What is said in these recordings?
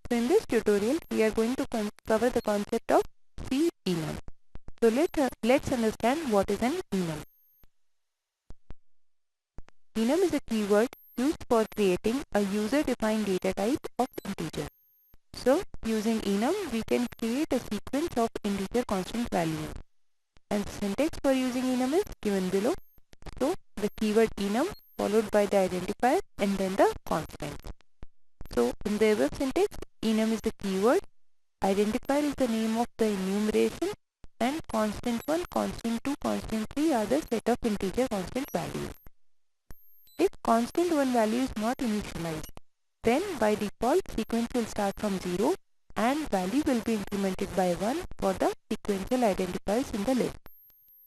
So in this tutorial, we are going to cover the concept of enum. So let's understand what is an enum. Enum is a keyword used for creating a user-defined data type of integer. So using enum, we can create a sequence of integer constant values. And the syntax for using enum is given below. So the keyword enum followed by the identifier and then the constant. So in the above syntax, enum is the keyword, identifier is the name of the enumeration, and constant 1, constant 2, constant 3 are the set of integer constant values. If constant 1 value is not initialized, then by default sequence will start from 0 and value will be incremented by 1 for the sequential identifiers in the list.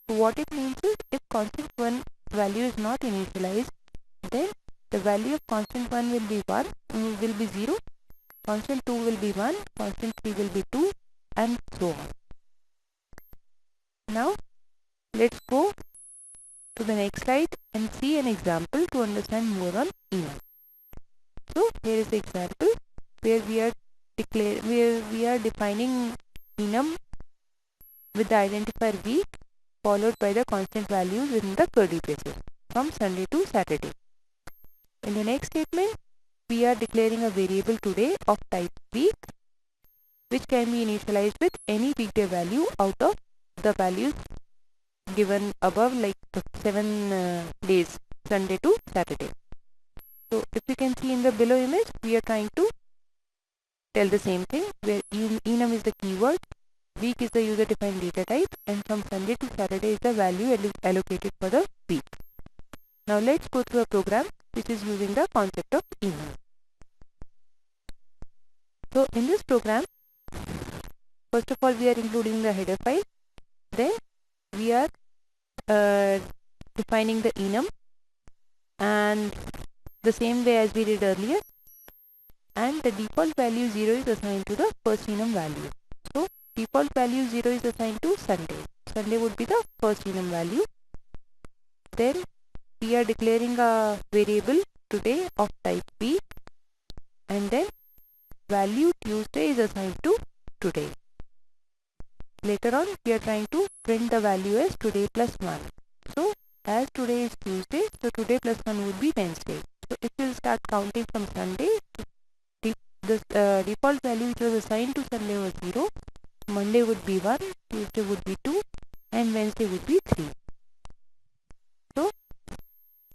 So what it means is, if constant 1 value is not initialized, then the value of constant 1 will be 0, constant 2 will be 1, constant 3 will be 2, and so on. Now let's go to the next slide and see an example to understand more on enum. So here is the example where we are defining enum with the identifier week followed by the constant values within the curly braces from Sunday to Saturday. In the next statement, we are declaring a variable today of type week, which can be initialized with any weekday value out of the values given above, like the 7 days, Sunday to Saturday. So if you can see in the below image, we are trying to tell the same thing, where enum is the keyword, week is the user defined data type, and from Sunday to Saturday is the value allocated for the week. Now let's go through a program which is using the concept of enum. So in this program, first of all, we are including the header file, then we are defining the enum, and the same way as we did earlier, and the default value 0 is assigned to the first enum value. So default value 0 is assigned to Sunday. Sunday would be the first enum value. Then we are declaring a variable today of type week, and then value Tuesday is assigned to today. Later on, we are trying to print the value as today plus 1. So as today is Tuesday, so today plus 1 would be Wednesday. So if we will start counting from Sunday, the default value which was assigned to Sunday was 0, Monday would be 1, Tuesday would be 2, and Wednesday would be 3. So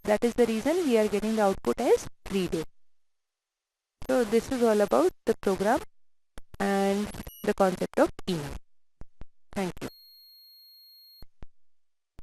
that is the reason we are getting the output as 3 days. So this is all about the program and the concept of enum. Thank you.